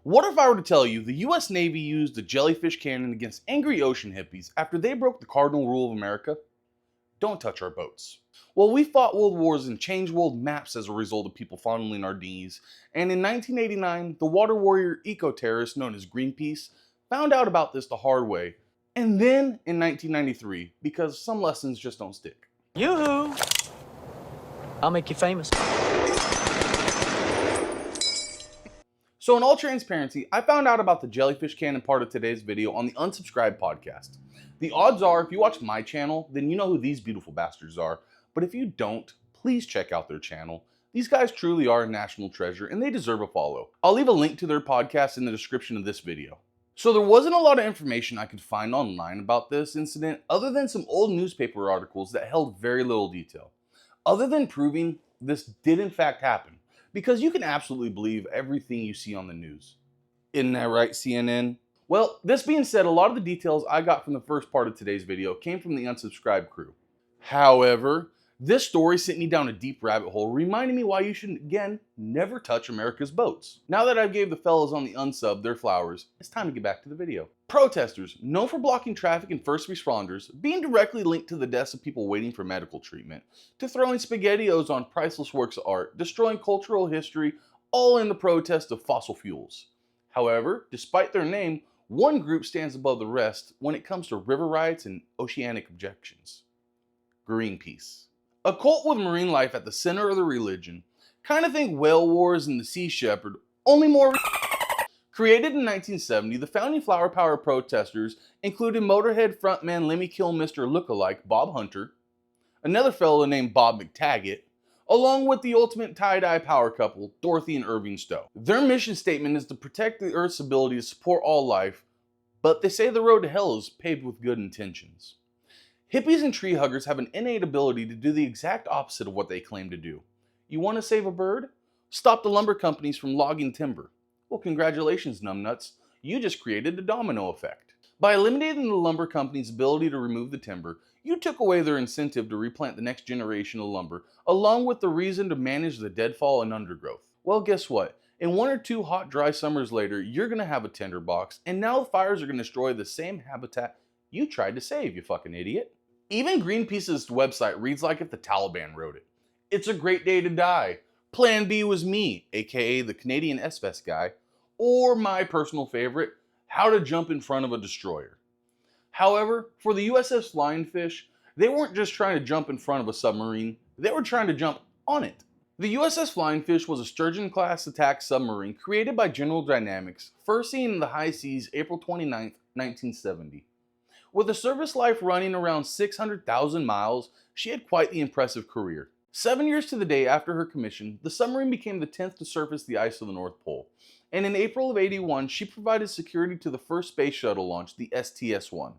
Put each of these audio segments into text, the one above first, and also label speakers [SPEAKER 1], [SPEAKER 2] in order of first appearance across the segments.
[SPEAKER 1] What if I were to tell you the US Navy used a jellyfish cannon against angry ocean hippies after they broke the cardinal rule of America? Don't touch our boats. Well, we fought world wars and changed world maps as a result of people fondling our dinghies, and in 1989, the water warrior eco-terrorist known as GreenPeace found out about this the hard way, and then in 1993, because some lessons just don't stick.
[SPEAKER 2] Yoo-hoo! I'll make you famous.
[SPEAKER 1] So in all transparency, I found out about the jellyfish cannon part of today's video on the Unsubscribed podcast. The odds are, if you watch my channel, then you know who these beautiful bastards are. But if you don't, please check out their channel. These guys truly are a national treasure and they deserve a follow. I'll leave a link to their podcast in the description of this video. So there wasn't a lot of information I could find online about this incident other than some old newspaper articles that held very little detail. Other than proving this did in fact happen. Because you can absolutely believe everything you see on the news. Isn't that right, CNN? Well, this being said, a lot of the details I got from the first part of today's video came from the Unsubscribed crew. However, this story sent me down a deep rabbit hole, reminding me why you should, again, never touch America's boats. Now that I've gave the fellas on the unsub their flowers, it's time to get back to the video. Protesters, known for blocking traffic and first responders, being directly linked to the deaths of people waiting for medical treatment, to throwing SpaghettiOs on priceless works of art, destroying cultural history, all in the protest of fossil fuels. However, despite their name, one group stands above the rest when it comes to river riots and oceanic objections. GreenPeace. A cult with marine life at the center of the religion. Kind of think Whale Wars and the Sea Shepherd, only more. Created in 1970, the founding flower power protesters included Motorhead frontman Lemmy Kilmister lookalike Bob Hunter, another fellow named Bob McTaggart, along with the ultimate tie-dye power couple, Dorothy and Irving Stowe. Their mission statement is to protect the Earth's ability to support all life, but they say the road to hell is paved with good intentions. Hippies and tree huggers have an innate ability to do the exact opposite of what they claim to do. You want to save a bird? Stop the lumber companies from logging timber. Well, congratulations, numbnuts. You just created a domino effect. By eliminating the lumber companies' ability to remove the timber, you took away their incentive to replant the next generation of lumber, along with the reason to manage the deadfall and undergrowth. Well, guess what? In 1 or 2 hot, dry summers later, you're going to have a tinderbox, and now the fires are going to destroy the same habitat you tried to save, you fucking idiot. Even Greenpeace's website reads like if the Taliban wrote it. It's a great day to die. Plan B was me, aka the Canadian SVEST guy, or my personal favorite, how to jump in front of a destroyer. However, for the USS Flying Fish, they weren't just trying to jump in front of a submarine, they were trying to jump on it. The USS Flying Fish was a Sturgeon-class attack submarine created by General Dynamics, first seen in the high seas April 29, 1970. With a service life running around 600,000 miles, she had quite the impressive career. 7 years to the day after her commission, the submarine became the 10th to surface the ice of the North Pole. And in April of '81, she provided security to the first space shuttle launch, the STS-1.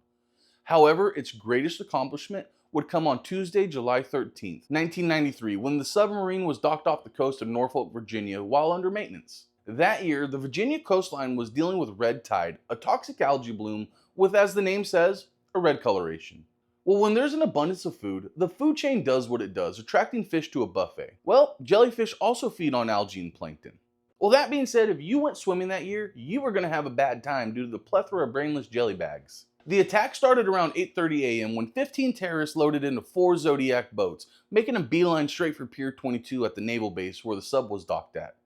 [SPEAKER 1] However, its greatest accomplishment would come on Tuesday, July 13, 1993, when the submarine was docked off the coast of Norfolk, Virginia, while under maintenance. That year, the Virginia coastline was dealing with red tide, a toxic algae bloom with, as the name says, a red coloration. Well, when there's an abundance of food, the food chain does what it does, attracting fish to a buffet. Well, jellyfish also feed on algae and plankton. Well, that being said, if you went swimming that year, you were going to have a bad time due to the plethora of brainless jelly bags. The attack started around 8:30 a.m. when 15 terrorists loaded into 4 Zodiac boats, making a beeline straight for Pier 22 at the naval base where the sub was docked at.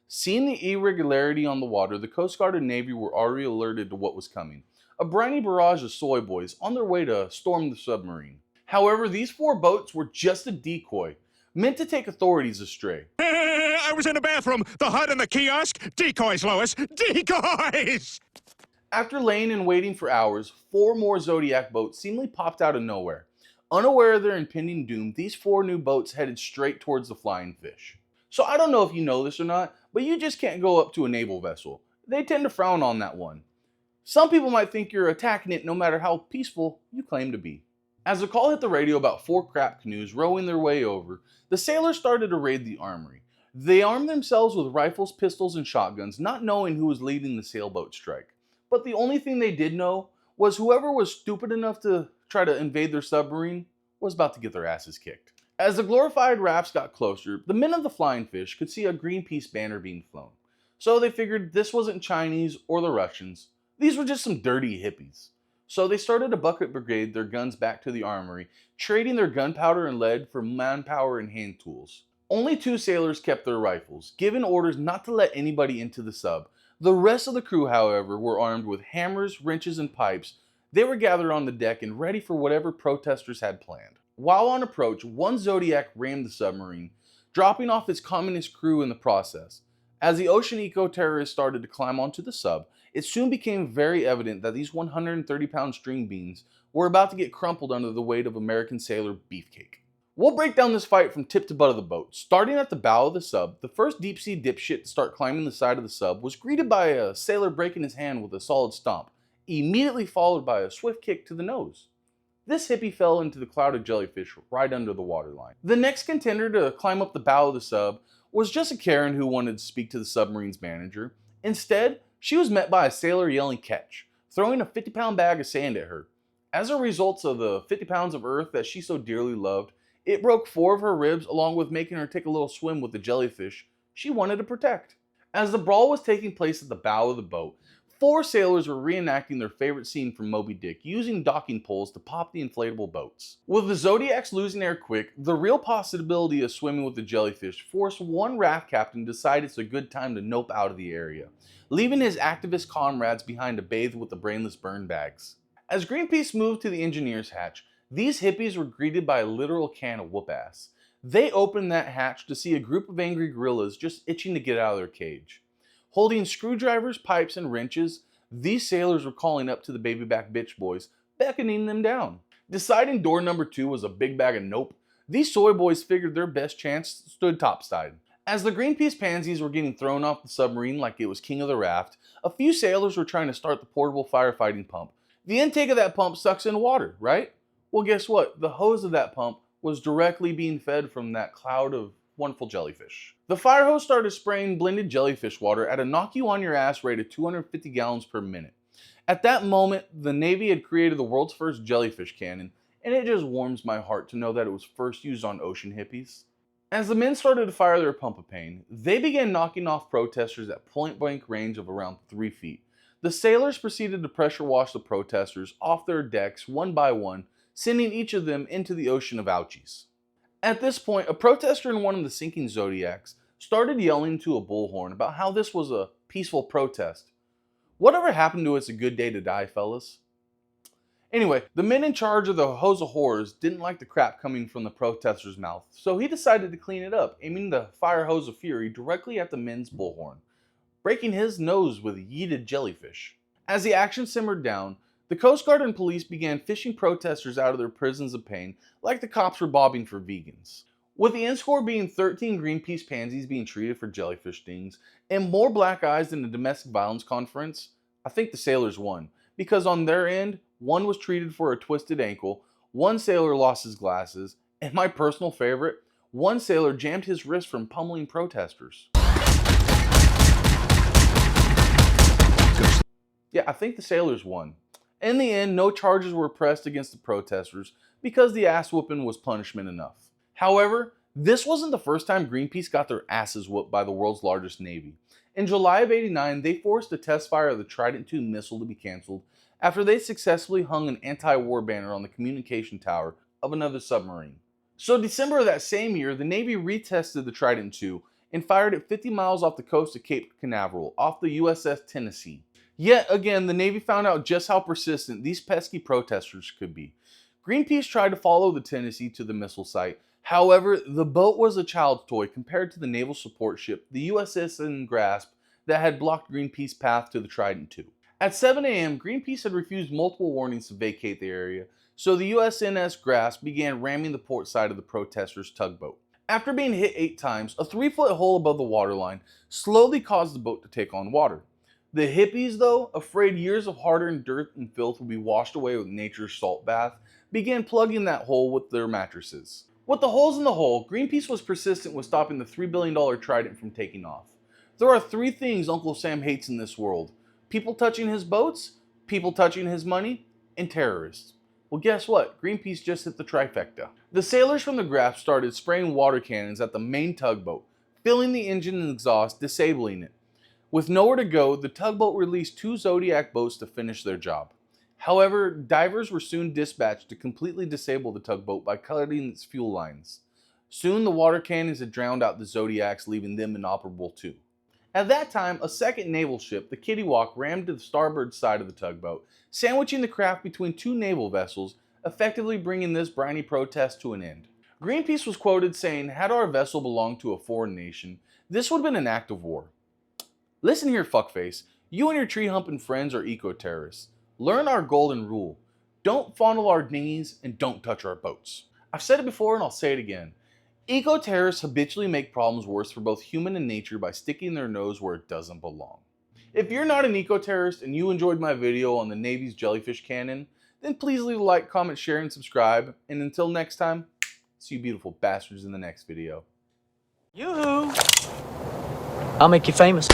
[SPEAKER 1] Seeing the irregularity on the water, the Coast Guard and Navy were already alerted to what was coming. A briny barrage of soy boys on their way to storm the submarine. However, these 4 boats were just a decoy, meant to take authorities astray.
[SPEAKER 3] I was in the bathroom, the hut and the kiosk. Decoys, Lois, decoys!
[SPEAKER 1] After laying and waiting for hours, 4 more Zodiac boats seemingly popped out of nowhere. Unaware of their impending doom, these 4 new boats headed straight towards the Flying Fish. So I don't know if you know this or not, but you just can't go up to a naval vessel. They tend to frown on that one. Some people might think you're attacking it no matter how peaceful you claim to be. As the call hit the radio about 4 crap canoes rowing their way over, the sailors started to raid the armory. They armed themselves with rifles, pistols, and shotguns, not knowing who was leading the sailboat strike. But the only thing they did know was whoever was stupid enough to try to invade their submarine was about to get their asses kicked. As the glorified rafts got closer, the men of the Flying Fish could see a Greenpeace banner being flown. So they figured this wasn't Chinese or the Russians. These were just some dirty hippies. So they started to bucket brigade their guns back to the armory, trading their gunpowder and lead for manpower and hand tools. Only 2 sailors kept their rifles, given orders not to let anybody into the sub. The rest of the crew, however, were armed with hammers, wrenches, and pipes. They were gathered on the deck and ready for whatever protesters had planned. While on approach, one Zodiac rammed the submarine, dropping off its communist crew in the process. As the Oceanic terrorists started to climb onto the sub, it soon became very evident that these 130-pound string beans were about to get crumpled under the weight of American sailor beefcake. We'll break down this fight from tip to butt of the boat. Starting at the bow of the sub, the first deep-sea dipshit to start climbing the side of the sub was greeted by a sailor breaking his hand with a solid stomp, immediately followed by a swift kick to the nose. This hippie fell into the cloud of jellyfish right under the waterline. The next contender to climb up the bow of the sub was just a Karen who wanted to speak to the submarine's manager. Instead, she was met by a sailor yelling catch, throwing a 50-pound bag of sand at her. As a result of the 50 pounds of earth that she so dearly loved, it broke 4 of her ribs along with making her take a little swim with the jellyfish she wanted to protect. As the brawl was taking place at the bow of the boat, 4 sailors were reenacting their favorite scene from Moby Dick, using docking poles to pop the inflatable boats. With the Zodiacs losing air quick, the real possibility of swimming with the jellyfish forced one raft captain to decide it's a good time to nope out of the area, leaving his activist comrades behind to bathe with the brainless burn bags. As Greenpeace moved to the engineer's hatch, these hippies were greeted by a literal can of whoop-ass. They opened that hatch to see a group of angry gorillas just itching to get out of their cage. Holding screwdrivers, pipes, and wrenches, these sailors were calling up to the baby-back bitch boys, beckoning them down. Deciding door number 2 was a big bag of nope, these soy boys figured their best chance stood topside. As the Greenpeace pansies were getting thrown off the submarine like it was king of the raft, a few sailors were trying to start the portable firefighting pump. The intake of that pump sucks in water, right? Well, guess what? The hose of that pump was directly being fed from that cloud of wonderful jellyfish. The fire hose started spraying blended jellyfish water at a knock you on your ass rate of 250 gallons per minute. At that moment, the Navy had created the world's first jellyfish cannon, and it just warms my heart to know that it was first used on ocean hippies. As the men started to fire their pump of pain, they began knocking off protesters at point-blank range of around 3 feet. The sailors proceeded to pressure wash the protesters off their decks one by one, sending each of them into the ocean of ouchies. At this point, a protester in one of the sinking Zodiacs started yelling to a bullhorn about how this was a peaceful protest. Whatever happened to It's a Good Day to Die, fellas? Anyway, the men in charge of the hose of horrors didn't like the crap coming from the protester's mouth, so he decided to clean it up, aiming the fire hose of fury directly at the men's bullhorn, breaking his nose with yeeted jellyfish. As the action simmered down, the Coast Guard and police began fishing protesters out of their prisons of pain like the cops were bobbing for vegans. With the end score being 13 Greenpeace pansies being treated for jellyfish stings and more black eyes than the domestic violence conference, I think the sailors won, because on their end, one was treated for a twisted ankle, one sailor lost his glasses, and my personal favorite, one sailor jammed his wrist from pummeling protesters. Yeah, I think the sailors won. In the end, no charges were pressed against the protesters because the ass whooping was punishment enough. However, this wasn't the first time Greenpeace got their asses whooped by the world's largest navy. In July of '89, they forced a test fire of the Trident II missile to be canceled after they successfully hung an anti-war banner on the communication tower of another submarine. So December of that same year, the Navy retested the Trident II and fired it 50 miles off the coast of Cape Canaveral off the USS Tennessee. Yet again, the Navy found out just how persistent these pesky protesters could be. Greenpeace tried to follow the Tennessee to the missile site. However, the boat was a child's toy compared to the naval support ship, the USS Grasp, that had blocked Greenpeace's path to the Trident II. At 7 a.m., Greenpeace had refused multiple warnings to vacate the area, so the USNS Grasp began ramming the port side of the protesters' tugboat. After being hit 8 times, a 3-foot hole above the waterline slowly caused the boat to take on water. The hippies, though, afraid years of hard-earned dirt and filth would be washed away with nature's salt bath, began plugging that hole with their mattresses. With the holes in the hull, Greenpeace was persistent with stopping the $3 billion Trident from taking off. There are 3 things Uncle Sam hates in this world: people touching his boats, people touching his money, and terrorists. Well, guess what? Greenpeace just hit the trifecta. The sailors from the Grasp started spraying water cannons at the main tugboat, filling the engine and exhaust, disabling it. With nowhere to go, the tugboat released 2 Zodiac boats to finish their job. However, divers were soon dispatched to completely disable the tugboat by cutting its fuel lines. Soon the water cannons had drowned out the Zodiacs, leaving them inoperable too. At that time, a second naval ship, the Kitty-Walk, rammed to the starboard side of the tugboat, sandwiching the craft between 2 naval vessels, effectively bringing this briny protest to an end. GreenPeace was quoted saying, "Had our vessel belonged to a foreign nation, this would have been an act of war." Listen here, fuckface. You and your tree-humping friends are eco-terrorists. Learn our golden rule. Don't fondle our dinghies and don't touch our boats. I've said it before and I'll say it again. Eco-terrorists habitually make problems worse for both human and nature by sticking their nose where it doesn't belong. If you're not an eco-terrorist and you enjoyed my video on the Navy's Jellyfish cannon, then please leave a like, comment, share, and subscribe. And until next time, see you beautiful bastards in the next video.
[SPEAKER 2] Yoo-hoo! I'll make you famous.